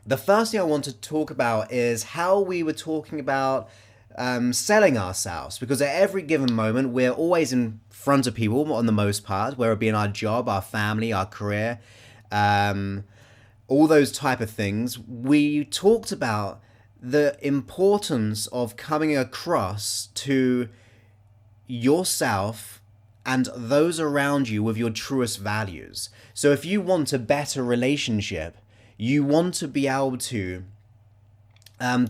The first thing I want to talk about is how we were talking about selling ourselves, because at every given moment we're always in front of people on the most part, whether it be in our job, our family, our career, um, all those type of things. We talked about the importance of coming across to yourself and those around you with your truest values. So if you want a better relationship, you want to be able to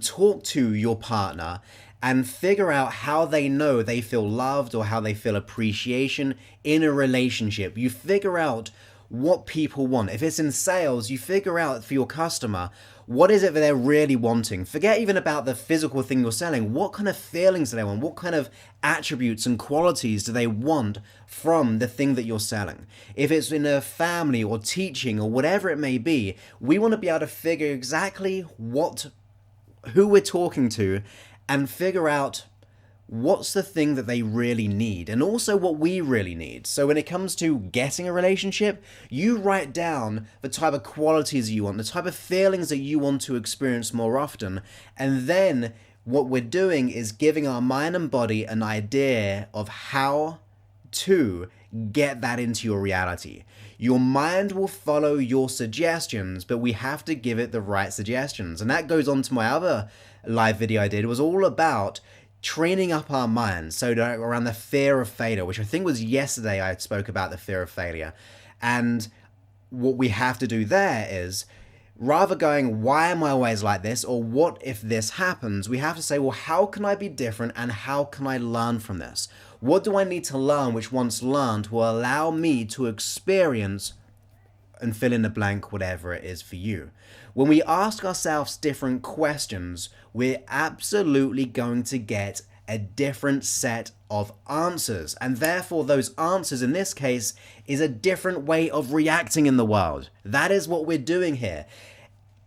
talk to your partner and figure out how they know they feel loved or how they feel appreciation in a relationship. You figure out what people want. If it's in sales, you figure out for your customer what is it that they're really wanting. Forget even about the physical thing you're selling. What kind of feelings do they want? What kind of attributes and qualities do they want from the thing that you're selling? If it's in a family or teaching or whatever it may be, we want to be able to figure exactly who we're talking to and figure out what's the thing that they really need and also what we really need. So when it comes to getting a relationship, you write down the type of qualities you want, the type of feelings that you want to experience more often, and then what we're doing is giving our mind and body an idea of how to get that into your reality. Your mind will follow your suggestions, but we have to give it the right suggestions. And that goes on to my other live video I did. It was all about training up our minds. So around the fear of failure, which I think was yesterday I spoke about the fear of failure. And what we have to do there is, rather going, why am I always like this? Or what if this happens? We have to say, well, how can I be different and how can I learn from this? What do I need to learn which once learned will allow me to experience and fill in the blank, whatever it is for you. When we ask ourselves different questions, we're absolutely going to get a different set of answers. And therefore, those answers in this case is a different way of reacting in the world. That is what we're doing here.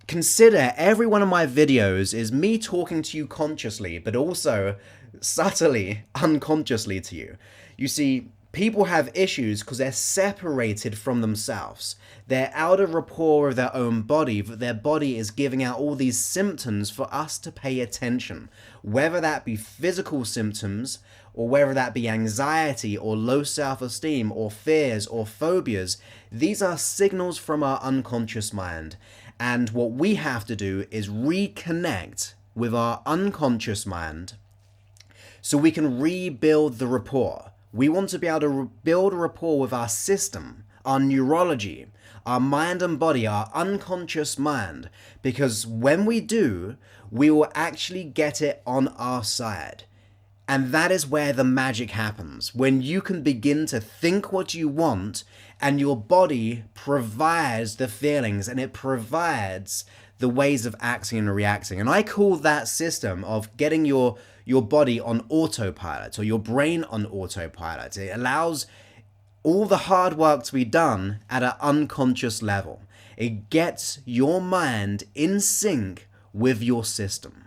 Consider every one of my videos is me talking to you consciously, but also subtly, unconsciously to you. You see, people have issues because they're separated from themselves. They're out of rapport with their own body, but their body is giving out all these symptoms for us to pay attention. Whether that be physical symptoms, or whether that be anxiety, or low self-esteem, or fears, or phobias, these are signals from our unconscious mind. And what we have to do is reconnect with our unconscious mind so we can rebuild the rapport. We want to be able to build a rapport with our system, our neurology, our mind and body, our unconscious mind, because when we do, we will actually get it on our side. And that is where the magic happens. When you can begin to think what you want and your body provides the feelings and it provides the ways of acting and reacting. And I call that system of getting your body on autopilot or your brain on autopilot. It allows all the hard work to be done at an unconscious level. It gets your mind in sync with your system.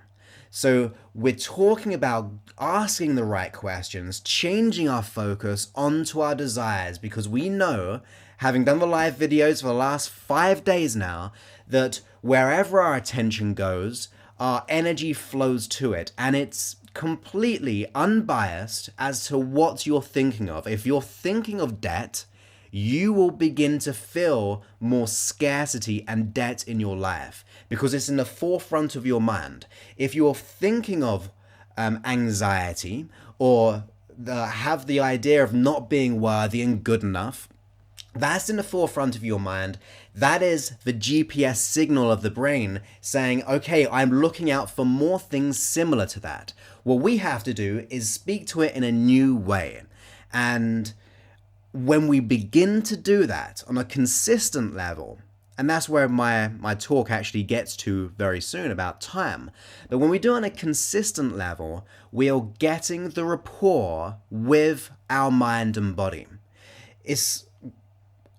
So we're talking about asking the right questions, changing our focus onto our desires, because we know, having done the live videos for the last 5 days now, that wherever our attention goes, our energy flows to it, and it's completely unbiased as to what you're thinking of. If you're thinking of debt, you will begin to feel more scarcity and debt in your life because it's in the forefront of your mind. If you're thinking of anxiety or have the idea of not being worthy and good enough, that's in the forefront of your mind. That is the GPS signal of the brain saying, okay, I'm looking out for more things similar to that. What we have to do is speak to it in a new way. And when we begin to do that on a consistent level, and that's where my talk actually gets to very soon about time. But when we do it on a consistent level, we are getting the rapport with our mind and body. It's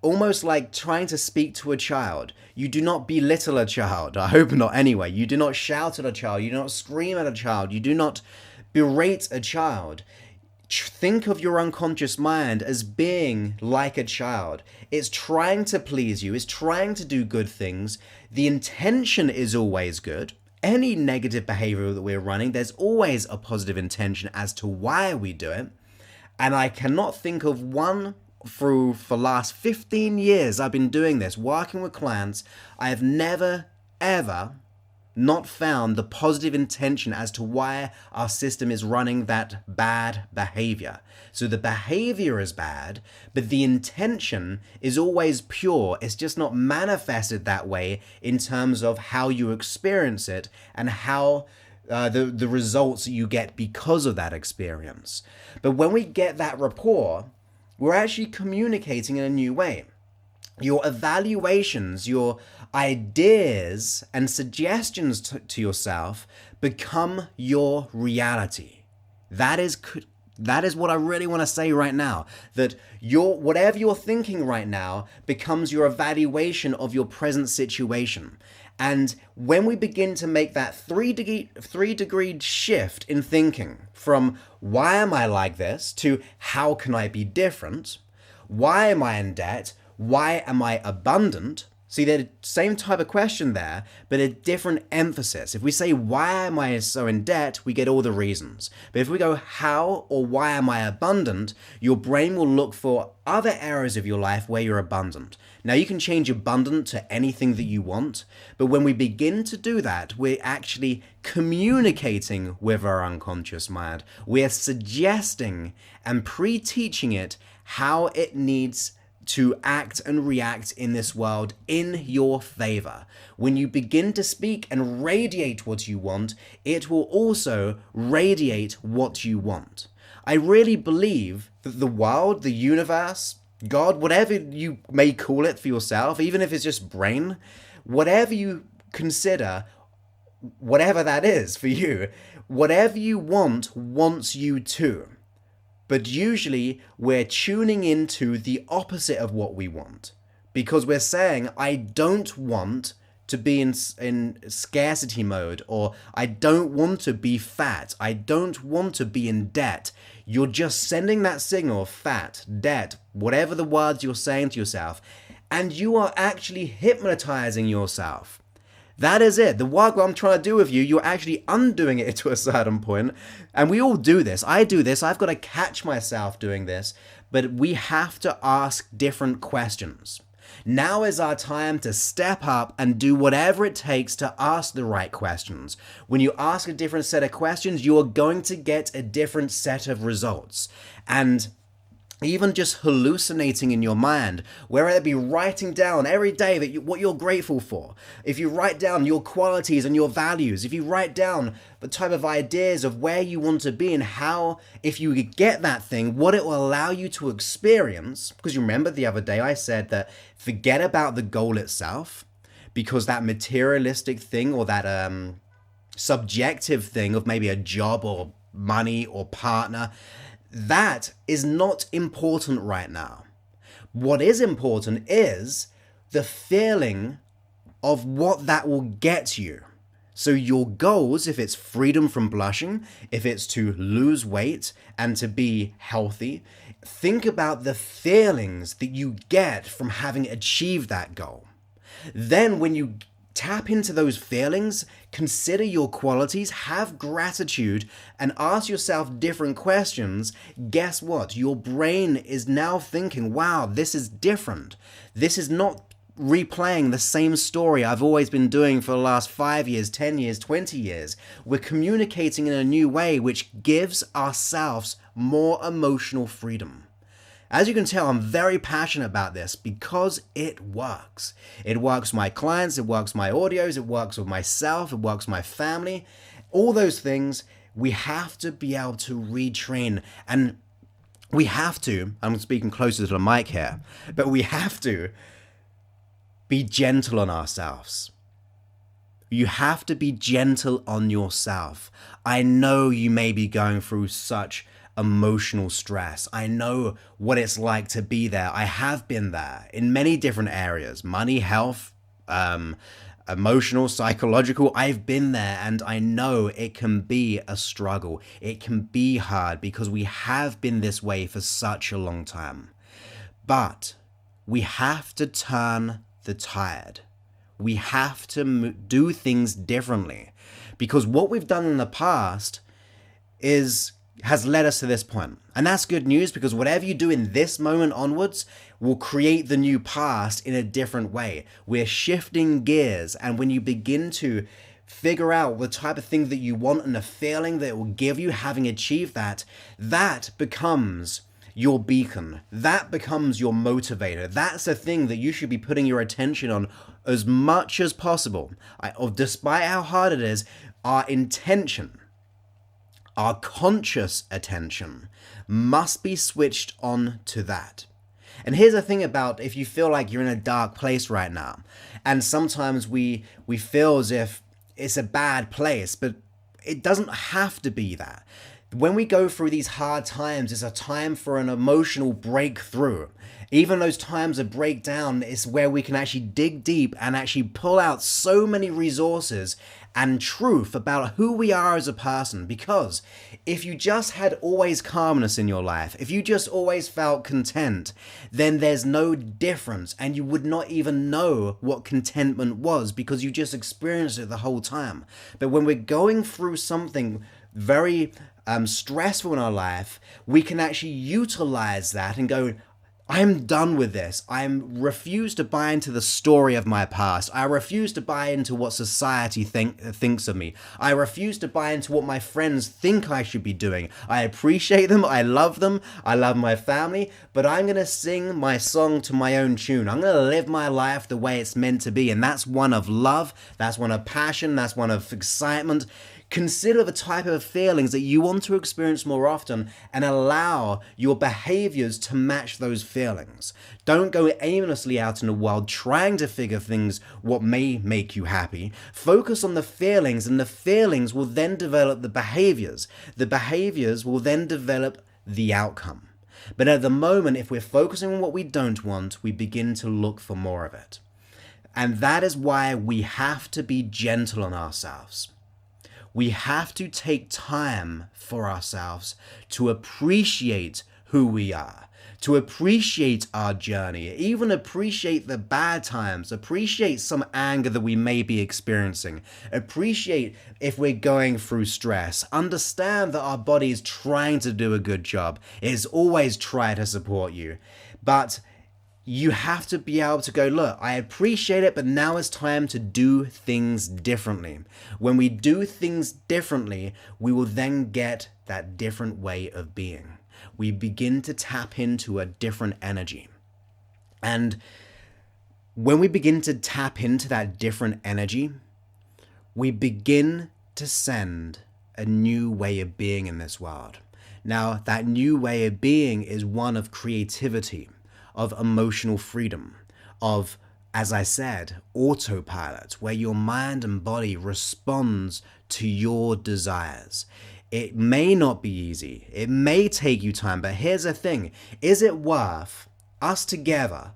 almost like trying to speak to a child. You do not belittle a child. I hope not anyway. You do not shout at a child. You do not scream at a child. You do not berate a child. Think of your unconscious mind as being like a child. It's trying to please you, it's trying to do good things. The intention is always good. Any negative behavior that we're running, there's always a positive intention as to why we do it. And I cannot think of one for last 15 years I've been doing this, working with clients. I have never, ever not found the positive intention as to why our system is running that bad behavior. So the behavior is bad, but the intention is always pure. It's just not manifested that way in terms of how you experience it and how the results you get because of that experience. But when we get that rapport, we're actually communicating in a new way. Your evaluations, your ideas and suggestions to yourself become your reality. That is what I really want to say right now. That whatever you're thinking right now becomes your evaluation of your present situation. And when we begin to make that 3-degree shift in thinking from why am I like this to how can I be different? Why am I in debt? Why am I abundant? See, they're the same type of question there, but a different emphasis. If we say, why am I so in debt, we get all the reasons. But if we go, how or why am I abundant, your brain will look for other areas of your life where you're abundant. Now, you can change abundant to anything that you want, but when we begin to do that, we're actually communicating with our unconscious mind. We're suggesting and pre-teaching it how it needs to act and react in this world in your favor. When you begin to speak and radiate what you want, it will also radiate what you want. I really believe that the world, the universe, God, whatever you may call it for yourself, even if it's just brain, whatever you consider, whatever that is for you, whatever you want wants you to. But usually we're tuning into the opposite of what we want because we're saying, I don't want to be in scarcity mode, or I don't want to be fat. I don't want to be in debt. You're just sending that signal of fat, debt, whatever the words you're saying to yourself, and you are actually hypnotizing yourself. That is it. The work I'm trying to do with you, you're actually undoing it to a certain point. And we all do this. I do this. I've got to catch myself doing this. But we have to ask different questions. Now is our time to step up and do whatever it takes to ask the right questions. When you ask a different set of questions, you are going to get a different set of results. And even just hallucinating in your mind, whether it be writing down every day what you're grateful for, if you write down your qualities and your values, if you write down the type of ideas of where you want to be and how, if you get that thing, what it will allow you to experience. Because you remember the other day I said that forget about the goal itself, because that materialistic thing or that subjective thing of maybe a job or money or partner, that is not important right now. What is important is the feeling of what that will get you. So your goals, if it's freedom from blushing, if it's to lose weight and to be healthy, think about the feelings that you get from having achieved that goal. Then when you tap into those feelings, consider your qualities, have gratitude, and ask yourself different questions. Guess what? Your brain is now thinking, wow, this is different. This is not replaying the same story I've always been doing for the last 5 years, 10 years, 20 years. We're communicating in a new way, which gives ourselves more emotional freedom. As you can tell, I'm very passionate about this because it works. It works with my clients, it works with my audios, it works with myself, it works with my family. All those things, we have to be able to retrain, and we have to, I'm speaking closer to the mic here, but we have to be gentle on ourselves. You have to be gentle on yourself. I know you may be going through such emotional stress. I know what it's like to be there. I have been there in many different areas: money, health, emotional, psychological. I've been there, and I know it can be a struggle. It can be hard because we have been this way for such a long time. But we have to turn the tide. We have to do things differently, because what we've done in the past has led us to this point. And that's good news, because whatever you do in this moment onwards will create the new past in a different way. We're shifting gears, and when you begin to figure out the type of thing that you want and the feeling that it will give you having achieved that, that becomes your beacon. That becomes your motivator. That's the thing that you should be putting your attention on as much as possible. Despite how hard it is, our intention, our conscious attention must be switched on to that. And here's the thing about if you feel like you're in a dark place right now, and sometimes we feel as if it's a bad place, but it doesn't have to be that. When we go through these hard times, it's a time for an emotional breakthrough. Even those times of breakdown is where we can actually dig deep and actually pull out so many resources and truth about who we are as a person. Because if you just had always calmness in your life, if you just always felt content, then there's no difference, and you would not even know what contentment was because you just experienced it the whole time. But when we're going through something very stressful in our life, we can actually utilize that and go, I'm done with this. I refuse to buy into the story of my past. I refuse to buy into what society thinks of me. I refuse to buy into what my friends think I should be doing. I appreciate them. I love them. I love my family. But I'm going to sing my song to my own tune. I'm going to live my life the way it's meant to be. And that's one of love. That's one of passion. That's one of excitement. Consider the type of feelings that you want to experience more often and allow your behaviors to match those feelings. Don't go aimlessly out in the world trying to figure things what may make you happy. Focus on the feelings, and the feelings will then develop the behaviors. The behaviors will then develop the outcome. But at the moment, if we're focusing on what we don't want, we begin to look for more of it. And that is why we have to be gentle on ourselves. We have to take time for ourselves to appreciate who we are, to appreciate our journey, even appreciate the bad times, appreciate some anger that we may be experiencing, appreciate if we're going through stress, understand that our body is trying to do a good job, it is always trying to support you, but you have to be able to go, look, I appreciate it, but now it's time to do things differently. When we do things differently, we will then get that different way of being. We begin to tap into a different energy. And when we begin to tap into that different energy, we begin to send a new way of being in this world. Now, that new way of being is one of creativity, of emotional freedom, of, as I said, autopilot, where your mind and body responds to your desires. It may not be easy. It may take you time, but here's the thing. Is it worth us together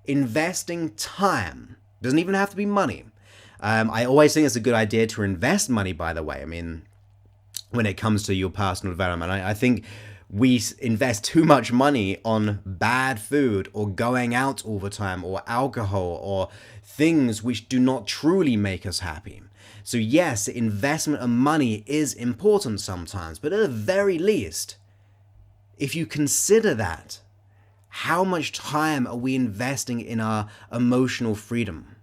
investing time? Doesn't even have to be money. I always think it's a good idea to invest money, by the way. I mean, when it comes to your personal development, I think we invest too much money on bad food or going out all the time or alcohol or things which do not truly make us happy. So yes, investment of money is important sometimes, but at the very least, if you consider that, how much time are we investing in our emotional freedom?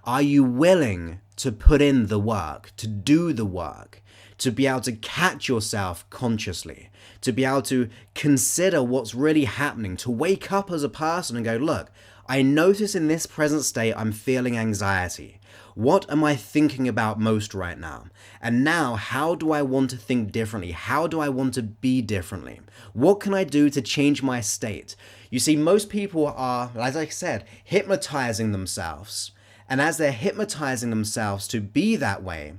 Are you willing to put in the work, to do the work, to be able to catch yourself consciously, to be able to consider what's really happening, to wake up as a person and go, look, I notice in this present state I'm feeling anxiety. What am I thinking about most right now? And now, how do I want to think differently? How do I want to be differently? What can I do to change my state? You see, most people are, as I said, hypnotizing themselves. And as they're hypnotizing themselves to be that way,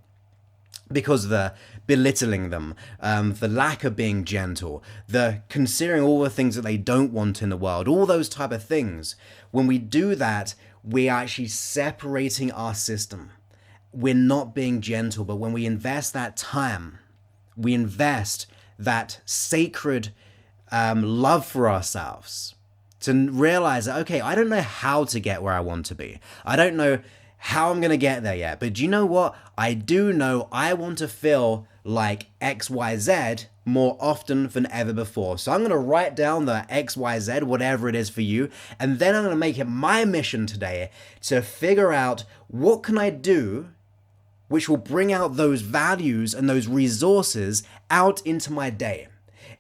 because the belittling them, the lack of being gentle, the considering all the things that they don't want in the world, all those type of things. When we do that, we are actually separating our system. we're not being gentle. But when we invest that time, we invest that sacred love for ourselves to realize that, okay, I don't know how to get where I want to be. I don't know how I'm going to get there yet. But do you know what? I do know I want to feel like XYZ more often than ever before. So I'm going to write down the XYZ, whatever it is for you. And then I'm going to make it my mission today to figure out what can I do which will bring out those values and those resources out into my day.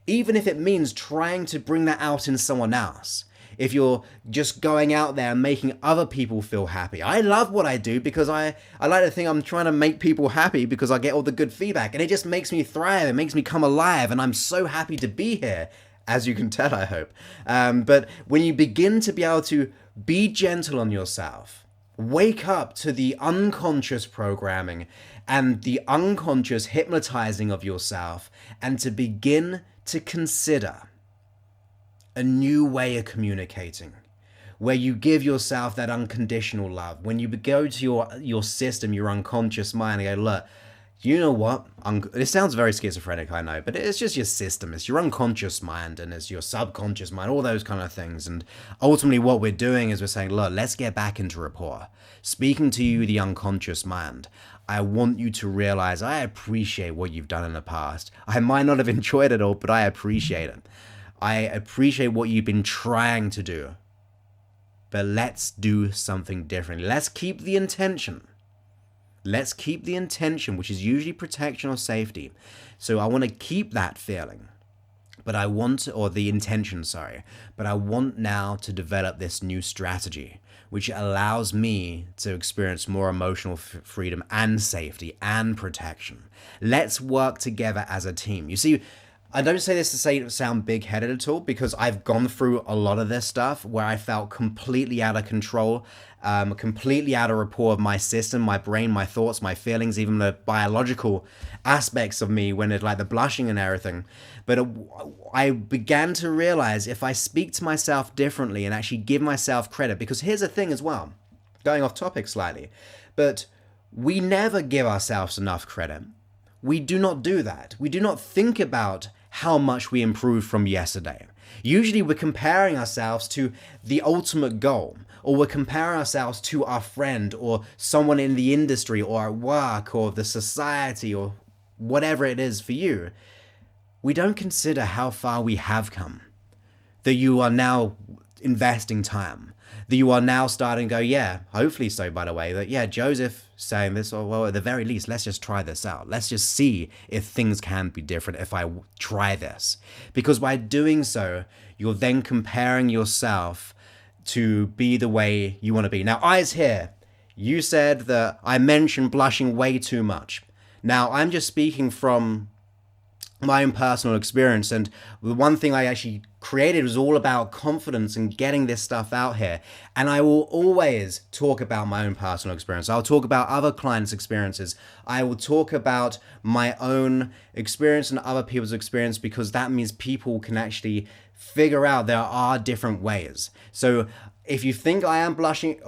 Even if it means trying to bring that out in someone else. If you're just going out there and making other people feel happy. I love what I do because I like to think I'm trying to make people happy because I get all the good feedback. And it just makes me thrive. It makes me come alive. And I'm so happy to be here, as you can tell, I hope. But when you begin to be able to be gentle on yourself, wake up to the unconscious programming and the unconscious hypnotizing of yourself, and to begin to consider a new way of communicating, where you give yourself that unconditional love. When you go to your system, your unconscious mind, and go, look, you know what? It sounds very schizophrenic, I know, but it's just your system. It's your unconscious mind and it's your subconscious mind, all those kind of things. And ultimately what we're doing is we're saying, look, let's get back into rapport. Speaking to you, the unconscious mind, I want you to realize I appreciate what you've done in the past. I might not have enjoyed it all, but I appreciate it. I appreciate what you've been trying to do. But let's do something different. Let's keep the intention. Let's keep the intention, which is usually protection or safety. So I want to keep that feeling. But I want, or the intention, sorry. But I want now to develop this new strategy, which allows me to experience more emotional freedom and safety and protection. Let's work together as a team. You see, I don't say this to sound big-headed at all, because I've gone through a lot of this stuff where I felt completely out of control, completely out of rapport with my system, my brain, my thoughts, my feelings, even the biological aspects of me when it's like the blushing and everything. But I began to realize if I speak to myself differently and actually give myself credit, because here's the thing as well, going off topic slightly, but we never give ourselves enough credit. We do not do that. We do not think about how much we improved from yesterday. Usually we're comparing ourselves to the ultimate goal, or we're comparing ourselves to our friend or someone in the industry or at work or the society or whatever it is for you. We don't consider how far we have come, that you are now investing time, that you are now starting to go, yeah, hopefully so, by the way, that, yeah, Joseph saying this, or well, at the very least, let's just try this out. Let's just see if things can be different if I try this. Because by doing so, you're then comparing yourself to be the way you want to be. Now, eyes here, you said that I mentioned blushing way too much. Now, I'm just speaking from my own personal experience, and the one thing I actually created was all about confidence and getting this stuff out here. And I will always talk about my own personal experience. I'll talk about other clients' experiences. I will talk about my own experience and other people's experience, because that means people can actually figure out there are different ways. So if you think I am blushing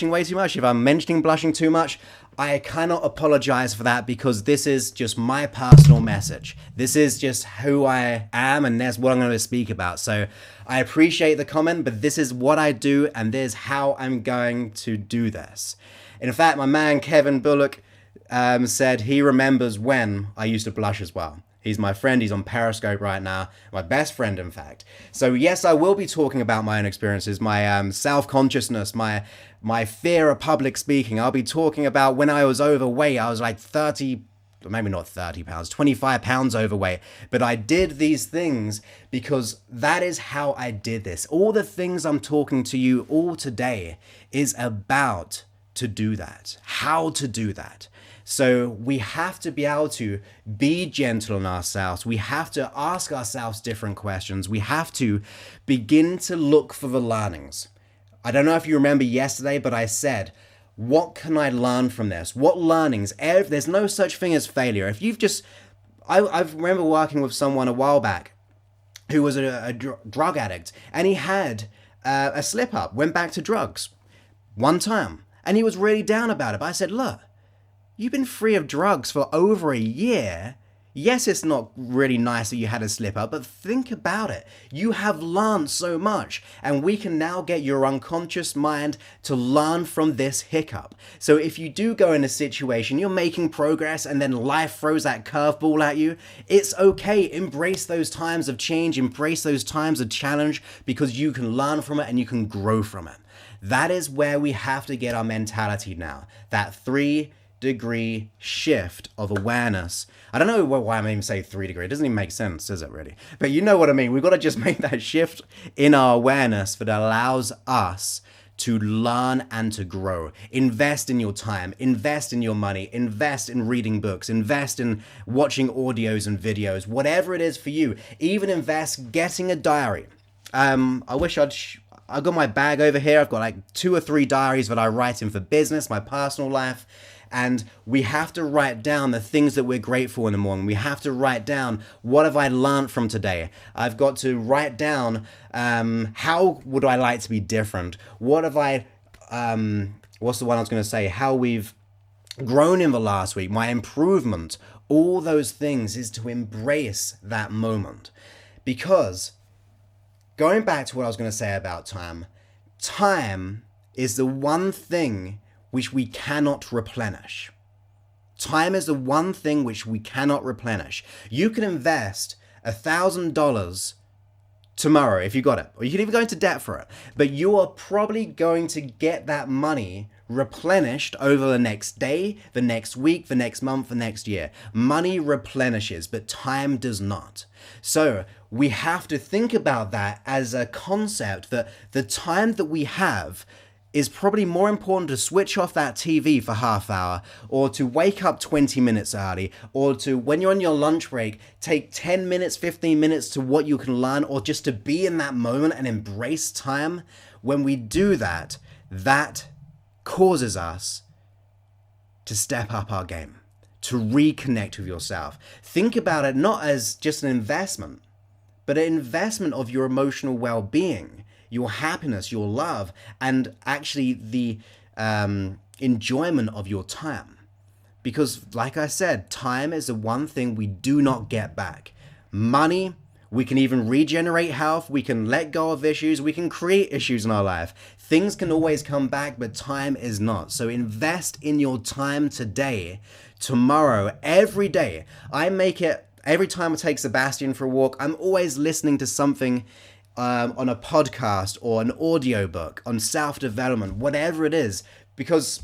way too much, if I'm mentioning blushing too much, I cannot apologize for that, because this is just my personal message. This is just who I am, and that's what I'm going to speak about. So I appreciate the comment, but this is what I do, and this is how I'm going to do this. In fact, my man Kevin Bullock said he remembers when I used to blush as well. He's my friend. He's on Periscope right now. My best friend, in fact. So yes, I will be talking about my own experiences, my self-consciousness, my fear of public speaking. I'll be talking about when I was overweight. I was like 30, maybe not 30 pounds, 25 pounds overweight. But I did these things because that is how I did this. All the things I'm talking to you all today is about to do that, how to do that. So we have to be able to be gentle on ourselves. We have to ask ourselves different questions. We have to begin to look for the learnings. I don't know if you remember yesterday, but I said, what can I learn from this? What learnings? There's no such thing as failure. If you've just, I remember working with someone a while back who was a drug addict, and he had a slip up, went back to drugs one time, and he was really down about it. But I said, look, You've been free of drugs for over a year. Yes, it's not really nice that you had a slip up, but think about it. You have learned so much, and we can now get your unconscious mind to learn from this hiccup. So if you do go in a situation, you're making progress, and then life throws that curveball at you, it's okay. Embrace those times of change, embrace those times of challenge, because you can learn from it and you can grow from it. That is where we have to get our mentality now. That 3-degree shift of awareness. I don't know why I'm even saying 3-degree. It doesn't even make sense, does it really? But you know what I mean. We've got to just make that shift in our awareness that allows us to learn and to grow. Invest in your time, invest in your money, invest in reading books, invest in watching audios and videos, whatever it is for you. Even invest getting a diary. I wish I've got my bag over here. I've got like 2 or 3 diaries that I write in for business, my personal life. And we have to write down the things that we're grateful in the morning. We have to write down, what have I learned from today? I've got to write down, how would I like to be different? What have I, what's the one I was going to say? How we've grown in the last week, my improvement. All those things is to embrace that moment. Because going back to what I was going to say about time is the one thing which we cannot replenish. Time is the one thing which we cannot replenish. You can invest $1,000 tomorrow if you got it, or you can even go into debt for it, but you are probably going to get that money replenished over the next day, the next week, the next month, the next year. Money replenishes, but time does not. So we have to think about that as a concept, that the time that we have is probably more important to switch off that TV for half hour, or to wake up 20 minutes early, or to, when you're on your lunch break, take 10 minutes, 15 minutes to what you can learn, or just to be in that moment and embrace time. When we do that, that causes us to step up our game, to reconnect with yourself. Think about it not as just an investment, but an investment of your emotional well-being, your happiness, your love, and actually the enjoyment of your time. Because like I said, time is the one thing we do not get back. Money, we can even regenerate health, we can let go of issues, we can create issues in our life. Things can always come back, but time is not. So invest in your time today, tomorrow, every day. I make it, every time I take Sebastian for a walk, I'm always listening to something on a podcast or an audiobook on self-development, whatever it is, because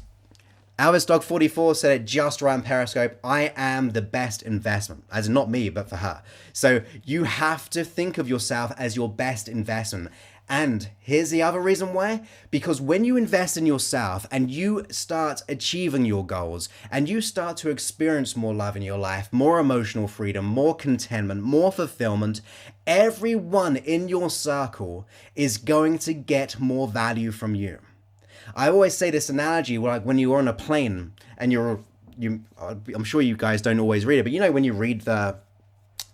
Elvis Dog 44 said it just right on Periscope, I am the best investment, as in not me, but for her. So you have to think of yourself as your best investment. And here's the other reason why. Because when you invest in yourself and you start achieving your goals and you start to experience more love in your life, more emotional freedom, more contentment, more fulfillment, everyone in your circle is going to get more value from you. I always say this analogy, like when you're on a plane and I'm sure you guys don't always read it, but you know when you read the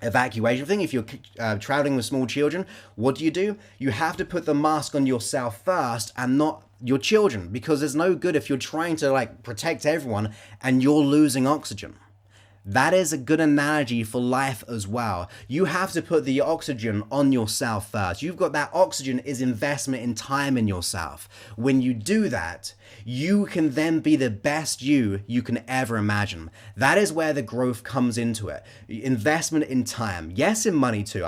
evacuation thing, if you're traveling with small children, what do? You have to put the mask on yourself first and not your children, because there's no good if you're trying to like protect everyone and you're losing oxygen. That is a good analogy for life as well. You have to put the oxygen on yourself first. You've got that oxygen is investment in time in yourself. When you do that, you can then be the best you can ever imagine. That is where the growth comes into it. Investment in time. Yes, in money too.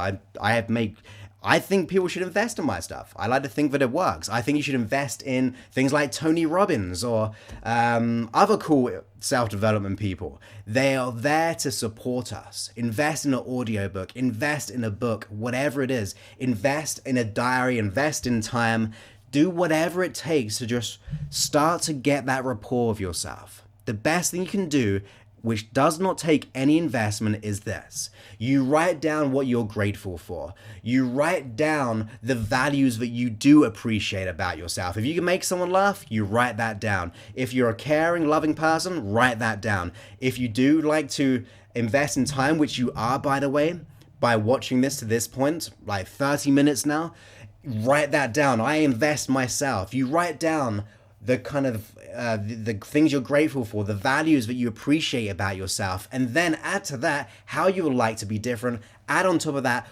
I think people should invest in my stuff. I like to think that it works. I think you should invest in things like Tony Robbins or other cool self-development people. They are there to support us. Invest in an audiobook, invest in a book, whatever it is. Invest in a diary, invest in time. Do whatever it takes to just start to get that rapport with yourself. The best thing you can do, which does not take any investment, is this. You write down what you're grateful for. You write down the values that you do appreciate about yourself. If you can make someone laugh, you write that down. If you're a caring, loving person, write that down. If you do like to invest in time, which you are, by the way, by watching this to this point, like 30 minutes now, write that down. I invest myself. You write down the kind of the things you're grateful for, the values that you appreciate about yourself, and then add to that how you would like to be different. Add on top of that,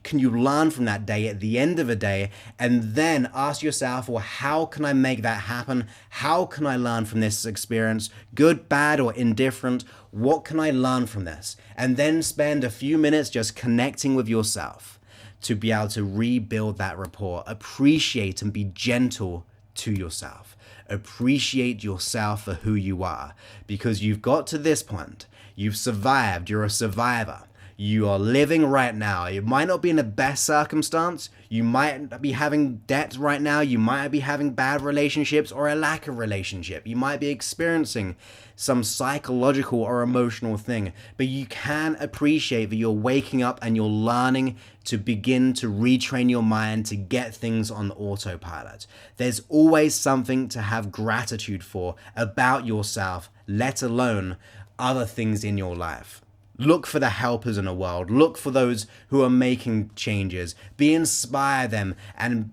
can you learn from that day at the end of a day, and then ask yourself, well, how can I make that happen? How can I learn from this experience? Good, bad, or indifferent? What can I learn from this? And then spend a few minutes just connecting with yourself to be able to rebuild that rapport. Appreciate and be gentle to yourself. Appreciate yourself for who you are, because you've got to this point. You've survived. You're a survivor. You are living right now. It might not be in the best circumstance. You might be having debt right now. You might be having bad relationships or a lack of relationship. You might be experiencing some psychological or emotional thing. But you can appreciate that you're waking up and you're learning to begin to retrain your mind to get things on autopilot. There's always something to have gratitude for about yourself, let alone other things in your life. Look for the helpers in the world. Look for those who are making changes. Inspire them and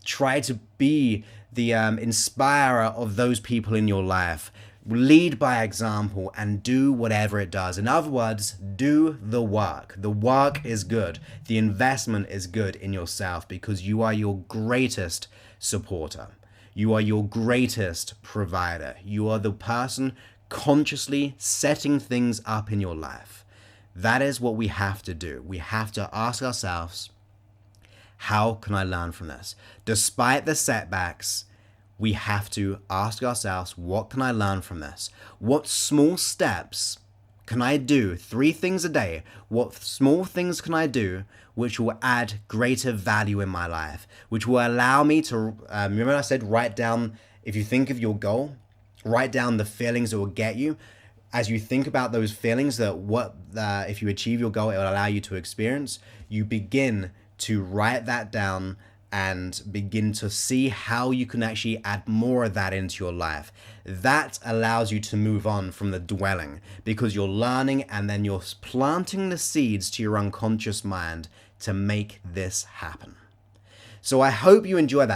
try to be the inspirer of those people in your life. Lead by example and do whatever it does. In other words, do the work. The work is good. The investment is good in yourself, because you are your greatest supporter. You are your greatest provider. You are the person consciously setting things up in your life. That is what we have to do. We have to ask ourselves, how can I learn from this? Despite the setbacks, we have to ask ourselves, what can I learn from this? What small steps can I do? 3 things a day. What small things can I do which will add greater value in my life? Which will allow me to, remember I said write down, if you think of your goal, write down the feelings it will get you. As you think about those feelings, if you achieve your goal, it will allow you to experience. You begin to write that down and begin to see how you can actually add more of that into your life. That allows you to move on from the dwelling, because you're learning and then you're planting the seeds to your unconscious mind to make this happen. So I hope you enjoy that.